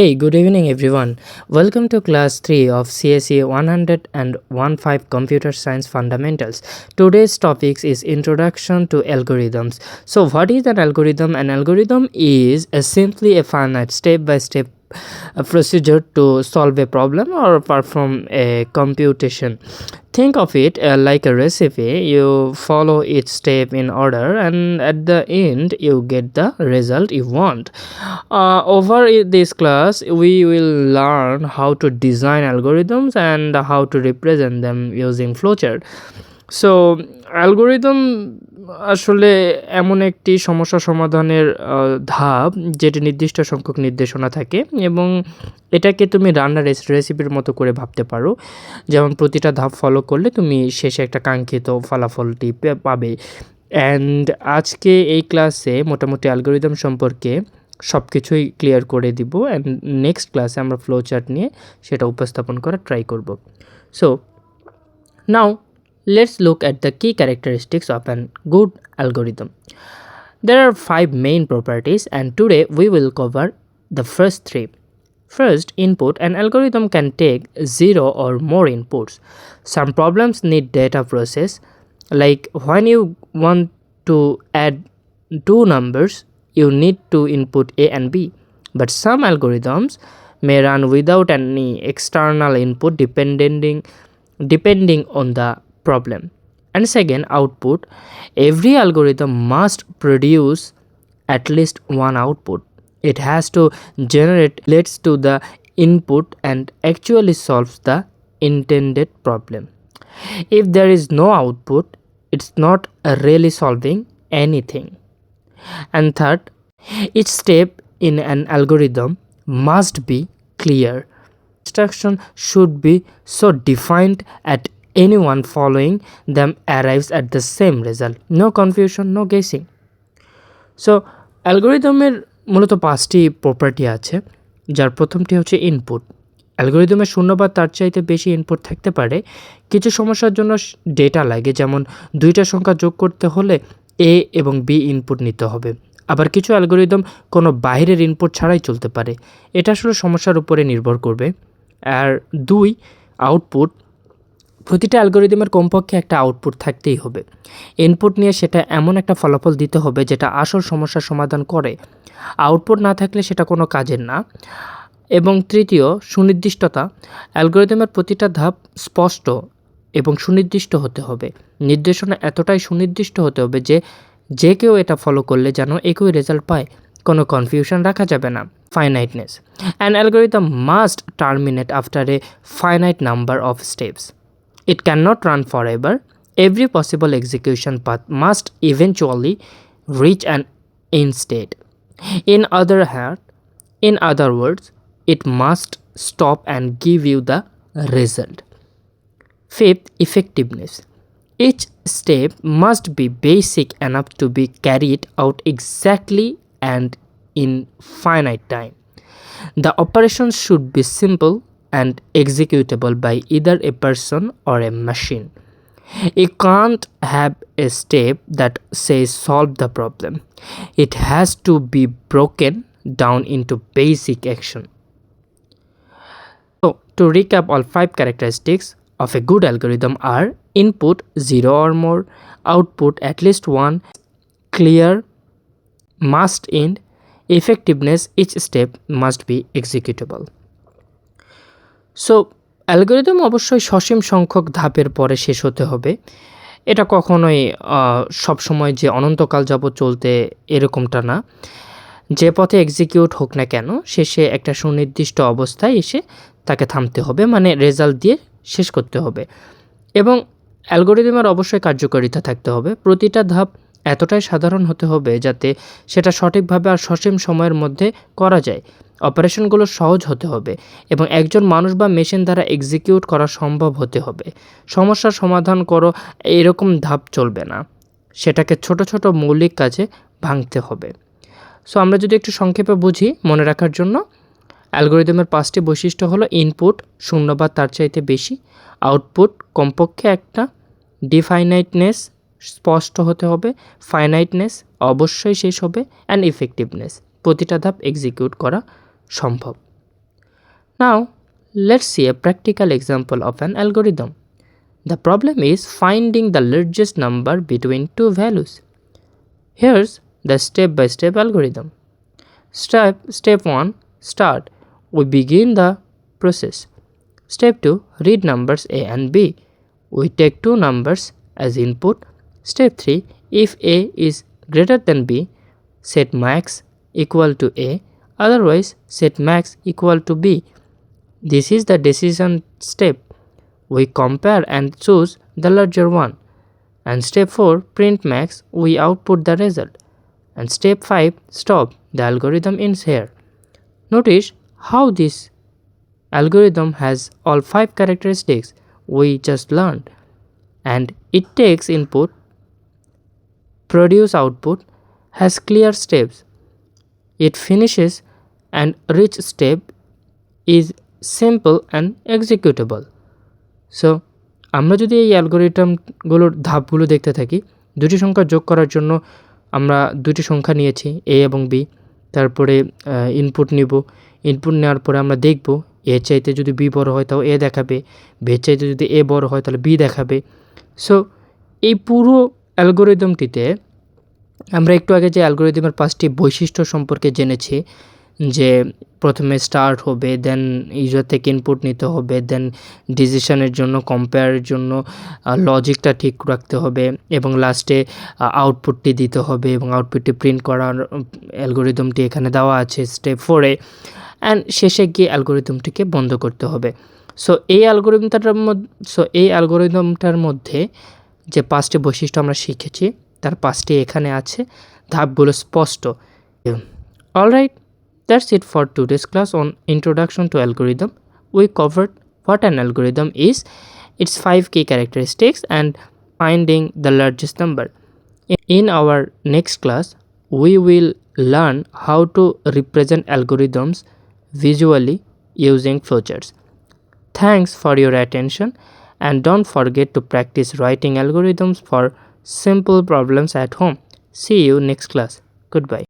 Hey, good evening everyone. Welcome to class 3 of CSE 115 Computer Science Fundamentals. Today's topic is Introduction to Algorithms. So, what is an algorithm? An algorithm is simply a finite step-by-step procedure to solve a problem or perform a computation. Think of it like a recipe. You follow each step in order, and at the end, you get the result you want. Over this class, we will learn how to design algorithms and how to represent them using flowchart. So algorithm আসলে এমন একটি সমস্যা সমাধানের ধাপ যেটি নির্দিষ্ট সংখ্যক নির্দেশনা থাকে এবং এটাকে তুমি রান্নার রেসিপির মতো করে ভাবতে পারো। যেমন প্রতিটা ধাপ ফলো করলে তুমি শেষে একটা কাঙ্ক্ষিত ফলাফলটি পাবে। অ্যান্ড আজকে এই ক্লাসে মোটামুটি অ্যালগরিদম সম্পর্কে সব কিছুই ক্লিয়ার করে দিব। অ্যান্ড নেক্সট ক্লাসে আমরা ফ্লো চার্ট নিয়ে সেটা উপস্থাপন করার ট্রাই করব। So now let's look at the key characteristics of a good algorithm. There are 5 main properties, and today we will cover the first 3. First, input. An algorithm can take 0 or more inputs. Some problems need data process, like when you want to add two numbers, you need to input A and B. But some algorithms may run without any external input depending on the problem. And second, output. Every algorithm must produce at least one output. It has to generate leads to the input and actually solves the intended problem. If there is no output, it's not really solving anything. And third, each step in an algorithm must be clear. Instruction should be so defined at anyone following them arrives at the same result. No confusion, no guessing. So অ্যালগরিদমের মূলত 5টি property আছে, যার প্রথমটি হচ্ছে input. অ্যালগরিদমের 0 বা তার চাইতে বেশি ইনপুট থাকতে পারে। কিছু সমস্যার জন্য ডেটা লাগে, যেমন দুইটা সংখ্যা যোগ করতে হলে এ এবং বি ইনপুট নিতে হবে। আবার কিছু অ্যালগরিদম কোনো বাইরের ইনপুট ছাড়াই চলতে পারে। এটা আসলে সমস্যার উপরে নির্ভর করবে। আর 2, আউটপুট। প্রতিটা অ্যালগরিদমের কমপক্ষে একটা আউটপুট থাকতেই হবে। ইনপুট নিয়ে সেটা এমন একটা ফলাফল দিতে হবে যেটা আসল সমস্যার সমাধান করে। আউটপুট না থাকলে সেটা কোনো কাজের না। এবং তৃতীয়, সুনির্দিষ্টতা। অ্যালগরিদমের প্রতিটা ধাপ স্পষ্ট এবং সুনির্দিষ্ট হতে হবে। নির্দেশনা এতটাই সুনির্দিষ্ট হতে হবে যে কেউ এটা ফলো করলে যেন একই রেজাল্ট পায়। কোনো কনফিউশন রাখা যাবে না। Finiteness. An algorithm must terminate after a finite number of steps. It cannot run forever. Every possible execution path must eventually reach an end state. In other words, it must stop and give you the result. Fifth, effectiveness. Each step must be basic enough to be carried out exactly and in finite time. The operations should be simple and executable by either a person or a machine. You can't have a step that says solve the problem. It has to be broken down into basic action. So, to recap, all 5 characteristics of a good algorithm are: input 0 or more, output at least 1, clear, must end, effectiveness, each step must be executable. So algorithm অবশ্যই সসীম সংখ্যক ধাপের পরে শেষ হতে হবে। এটা কখনোই সবসময় যে অনন্তকাল যাবৎ চলতে এরকমটা না। যে পথে এক্সিকিউট হোক না কেন, শেষে একটা সুনির্দিষ্ট অবস্থায় এসে তাকে থামতে হবে, মানে রেজাল্ট দিয়ে শেষ করতে হবে। এবং অ্যালগরিদমের অবশ্যই কার্যকারিতা থাকতে হবে। প্রতিটা ধাপ এতটাই সাধারণ হতে হবে যাতে সেটা সঠিকভাবে আর সসীম সময়ের মধ্যে করা যায়। অপারেশনগুলো সহজ হতে হবে এবং একজন মানুষ বা মেশিন দ্বারা এক্সিকিউট করা সম্ভব হতে হবে। সমস্যার সমাধান করো এরকম ধাপ চলবে না, সেটাকে ছোট ছোট মৌলিক কাজে ভাঙতে হবে। সো আমরা যদি একটু সংক্ষেপে বুঝি মনে রাখার জন্য, অ্যালগরিদমের 5টি বৈশিষ্ট্য হলো: ইনপুট 0 বা তার চাইতে বেশি, আউটপুট কমপক্ষে একটা, ডিফাইনাইটনেস স্পষ্ট হতে হবে, ফাইনাইটনেস অবশ্যই শেষ হবে, অ্যান্ড ইফেক্টিভনেস প্রতিটা ধাপ এক্সিকিউট করা সম্ভব। Now, let's see a practical example of an algorithm. The problem is finding the largest number between two values. Here's the step-by-step algorithm. Step 1, start. We begin the process. Step 2, read numbers A and B. We take two numbers as input. Step 3, if A is greater than B, set max equal to A, otherwise set max equal to B. This is the decision step. We compare and choose the larger one. And step 4, print max, we output the result. And step 5, stop, the algorithm ends here. Notice how this algorithm has all 5 characteristics we just learned, and it takes input, produce output, has clear steps, it finishes, and each step is simple and executable. So আমরা যদি এই অ্যালগরিদমগুলোর ধাপগুলো দেখতে থাকি, দুটি সংখ্যা যোগ করার জন্য আমরা দুটি সংখ্যা নিয়েছি a এবং b, তারপরে ইনপুট নিব, ইনপুট নেওয়ার পরে আমরা দেখব a চাইতে যদি b বড় হয় তাও a দেখাবে, b চাইতে যদি a বড় হয় তাহলে b দেখাবে। সো এই পুরো অ্যালগরিদমটিতে আমরা একটু আগে যে অ্যালগরিদমের 5টি বৈশিষ্ট্য সম্পর্কে জেনেছি, যে প্রথমে স্টার্ট হবে, দেন ইউজার থেকে ইনপুট নিতে হবে, দেন ডিসিশনের জন্য কম্পেয়ারের জন্য লজিকটা ঠিক রাখতে হবে, এবং লাস্টে আউটপুটটি দিতে হবে, এবং আউটপুটটি প্রিন্ট করার অ্যালগরিদমটি এখানে দেওয়া আছে স্টেপ 4-এ, অ্যান্ড শেষে গিয়ে অ্যালগরিদমটিকে বন্ধ করতে হবে। সো এই অ্যালগরিদমটার মধ্যে যে 5টি বৈশিষ্ট্য আমরা শিখেছি তার 5টি এখানে আছে, ধাপগুলো স্পষ্ট। Alright, that's it for today's class on Introduction to Algorithm. We covered what an algorithm is, its 5 key characteristics, and finding the largest number. In our next class, we will learn how to represent algorithms visually using flowcharts. Thanks for your attention, and don't forget to practice writing algorithms for simple problems at home. See you next class. Goodbye.